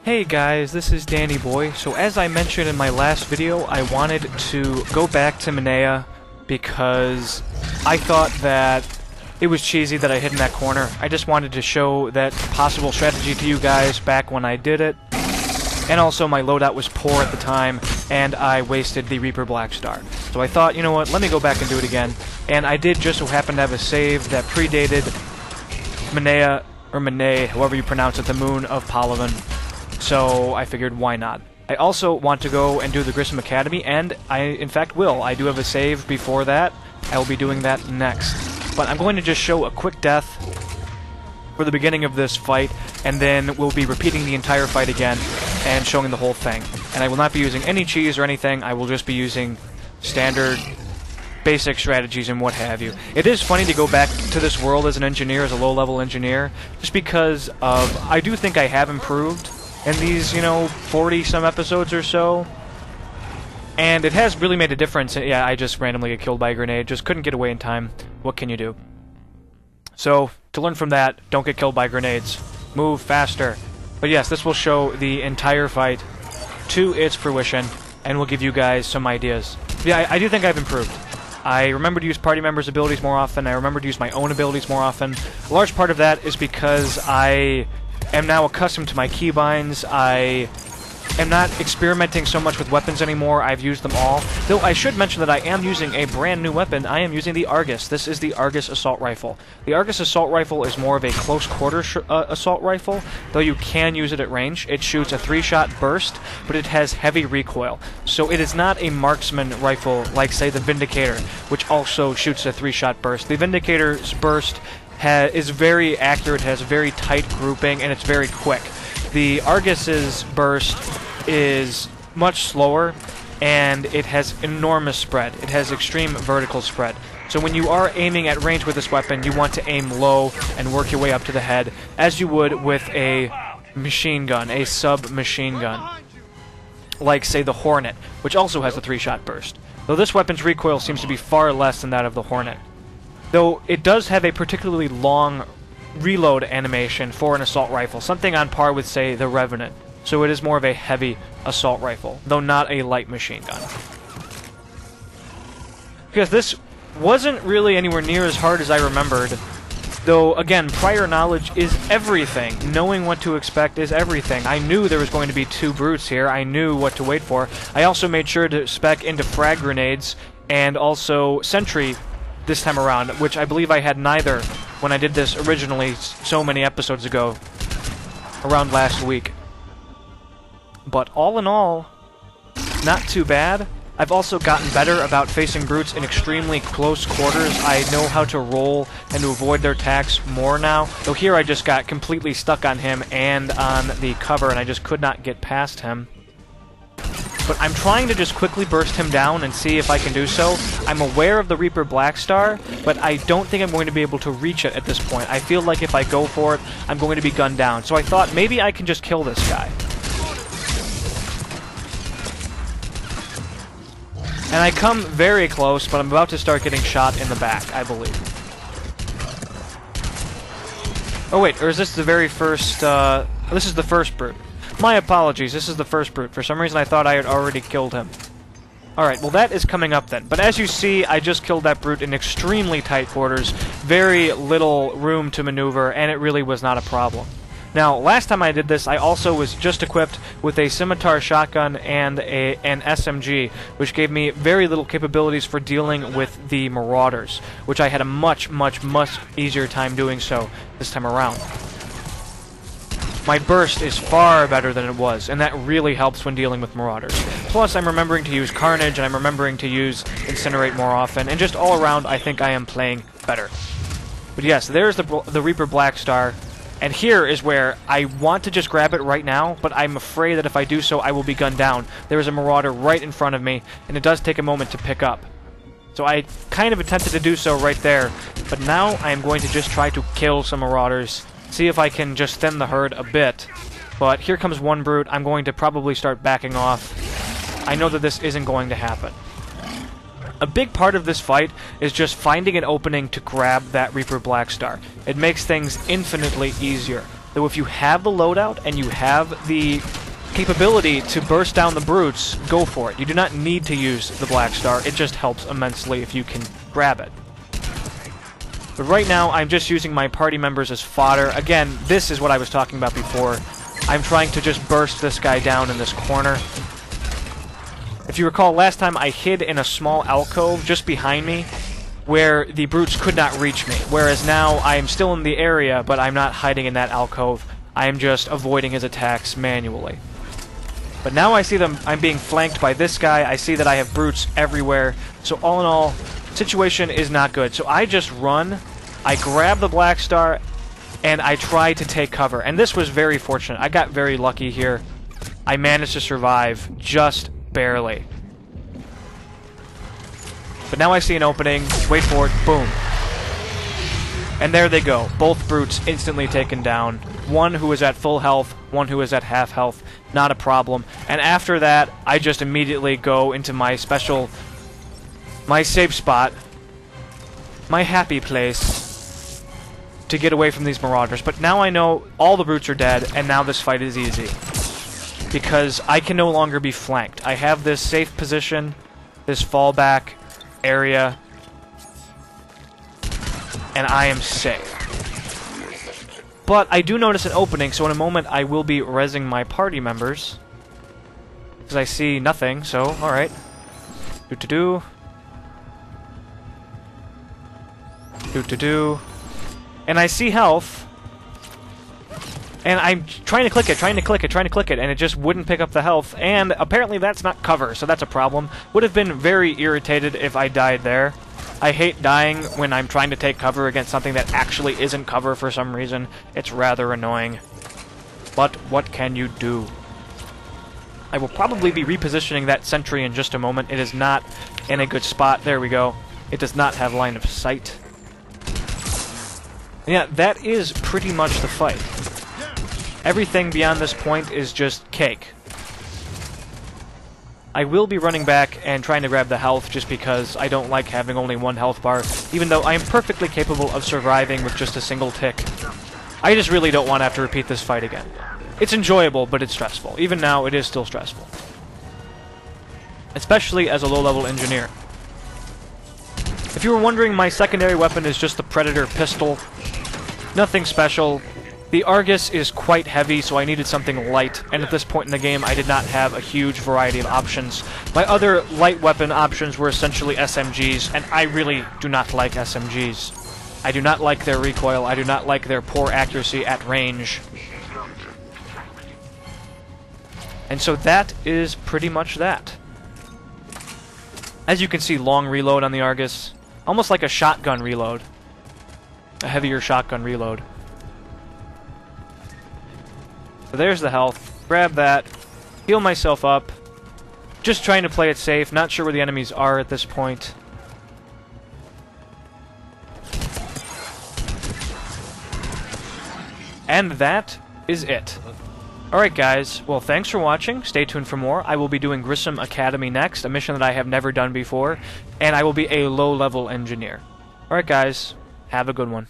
Hey guys, this is Danny Boy. So as I mentioned in my last video, I wanted to go back to Menae because I thought that it was cheesy that I hid in that corner. I just wanted to show that possible strategy to you guys back when I did it. And also my loadout was poor at the time, and I wasted the Reaper Blackstar. So I thought, you know what, let me go back and do it again. And I did just so happen to have a save that predated Menae, or Menae, however you pronounce it, the moon of Palaven. So I figured, why not? I also want to go and do the Grissom Academy, and I, in fact, will. I do have a save before that. I will be doing that next. But I'm going to just show a quick death for the beginning of this fight, and then we'll be repeating the entire fight again and showing the whole thing. And I will not be using any cheese or anything. I will just be using standard basic strategies and what have you. It is funny to go back to this world as an engineer, as a low-level engineer, just because of, I do think I have improved in these, 40-some episodes or so. And it has really made a difference. Yeah, I just randomly get killed by a grenade. Just couldn't get away in time. What can you do? So, to learn from that, don't get killed by grenades. Move faster. But yes, this will show the entire fight to its fruition, and will give you guys some ideas. Yeah, I do think I've improved. I remember to use party members' abilities more often. I remember to use my own abilities more often. A large part of that is because I am now accustomed to my keybinds. I am not experimenting so much with weapons anymore. I've used them all. Though I should mention that I am using a brand new weapon. I am using the Argus. This is the Argus Assault Rifle. The Argus Assault Rifle is more of a close-quarter assault rifle, though you can use it at range. It shoots a 3-shot burst, but it has heavy recoil. So it is not a marksman rifle like, say, the Vindicator, which also shoots a 3-shot burst. The Vindicator's burst is very accurate, has very tight grouping, and it's very quick. The Argus's burst is much slower, and it has enormous spread. It has extreme vertical spread. So when you are aiming at range with this weapon, you want to aim low and work your way up to the head, as you would with a machine gun, a sub-machine gun. Like, say, the Hornet, which also has a 3-shot burst. Though this weapon's recoil seems to be far less than that of the Hornet. Though it does have a particularly long reload animation for an assault rifle, something on par with, say, the Revenant. So it is more of a heavy assault rifle, though not a light machine gun. Because this wasn't really anywhere near as hard as I remembered, though, again, prior knowledge is everything. Knowing what to expect is everything. I knew there was going to be 2 brutes here. I knew what to wait for. I also made sure to spec into frag grenades and also sentry this time around, which I believe I had neither when I did this originally so many episodes ago, around last week. But all in all, not too bad. I've also gotten better about facing brutes in extremely close quarters. I know how to roll and to avoid their attacks more now. Though here I just got completely stuck on him and on the cover, and I just could not get past him. But I'm trying to just quickly burst him down and see if I can do so. I'm aware of the Reaper Blackstar, but I don't think I'm going to be able to reach it at this point. I feel like if I go for it, I'm going to be gunned down. So I thought maybe I can just kill this guy. And I come very close, but I'm about to start getting shot in the back, I believe. Oh wait, or is this the very first, this is the first brute. My apologies, this is the first brute. For some reason I thought I had already killed him. Alright, well that is coming up then. But as you see, I just killed that brute in extremely tight quarters, very little room to maneuver, and it really was not a problem. Now, last time I did this, I also was just equipped with a scimitar shotgun and an SMG, which gave me very little capabilities for dealing with the marauders, which I had a much easier time doing so this time around. My burst is far better than it was, and that really helps when dealing with marauders. Plus, I'm remembering to use Carnage, and I'm remembering to use Incinerate more often, and just all around, I think I am playing better. But yes, there's the Reaper Blackstar, and here is where I want to just grab it right now, but I'm afraid that if I do so, I will be gunned down. There is a marauder right in front of me, and it does take a moment to pick up. So I kind of attempted to do so right there, but now I am going to just try to kill some marauders, see if I can just thin the herd a bit. But here comes one brute. I'm going to probably start backing off. I know that this isn't going to happen. A big part of this fight is just finding an opening to grab that Reaper Blackstar. It makes things infinitely easier. though if you have the loadout and you have the capability to burst down the brutes, go for it. You do not need to use the Black Star, it just helps immensely if you can grab it. But right now, I'm just using my party members as fodder. Again, this is what I was talking about before. I'm trying to just burst this guy down in this corner. If you recall, last time I hid in a small alcove just behind me, where the brutes could not reach me, whereas now I am still in the area, but I'm not hiding in that alcove. I am just avoiding his attacks manually. But now I see them, I'm being flanked by this guy, I see that I have brutes everywhere, so all in all, situation is not good. So I just run, I grab the Black Star, and I try to take cover. And this was very fortunate. I got very lucky here. I managed to survive, just barely. But now I see an opening, wait for it, boom. And there they go, both brutes instantly taken down. One who is at full health, one who is at half health, not a problem. And after that, I just immediately go into my special, my safe spot, my happy place, to get away from these marauders. But now I know all the brutes are dead, and now this fight is easy. Because I can no longer be flanked. I have this safe position, this fallback area, and I am safe. But I do notice an opening, so in a moment I will be rezzing my party members. Because I see nothing, so alright. Do-do-do. Do-do-do. And I see health. And I'm trying to click it, and it just wouldn't pick up the health. And apparently that's not cover, so that's a problem. Would have been very irritated if I died there. I hate dying when I'm trying to take cover against something that actually isn't cover for some reason. It's rather annoying. But what can you do? I will probably be repositioning that sentry in just a moment. It is not in a good spot. There we go. It does not have line of sight. And yeah, that is pretty much the fight. Everything beyond this point is just cake. I will be running back and trying to grab the health just because I don't like having only one health bar, even though I am perfectly capable of surviving with just a single tick. I just really don't want to have to repeat this fight again. It's enjoyable, but it's stressful. Even now, it is still stressful. Especially as a low-level engineer. If you were wondering, my secondary weapon is just the Predator pistol. Nothing special. The Argus is quite heavy, so I needed something light, and at this point in the game I did not have a huge variety of options. My other light weapon options were essentially SMGs, and I really do not like SMGs. I do not like their recoil, I do not like their poor accuracy at range. And so that is pretty much that. As you can see, long reload on the Argus. Almost like a shotgun reload. A heavier shotgun reload. So there's the health. Grab that. Heal myself up. Just trying to play it safe. Not sure where the enemies are at this point. And that is it. Alright guys, well thanks for watching, stay tuned for more. I will be doing Grissom Academy next, a mission that I have never done before, and I will be a low-level engineer. Alright guys, have a good one.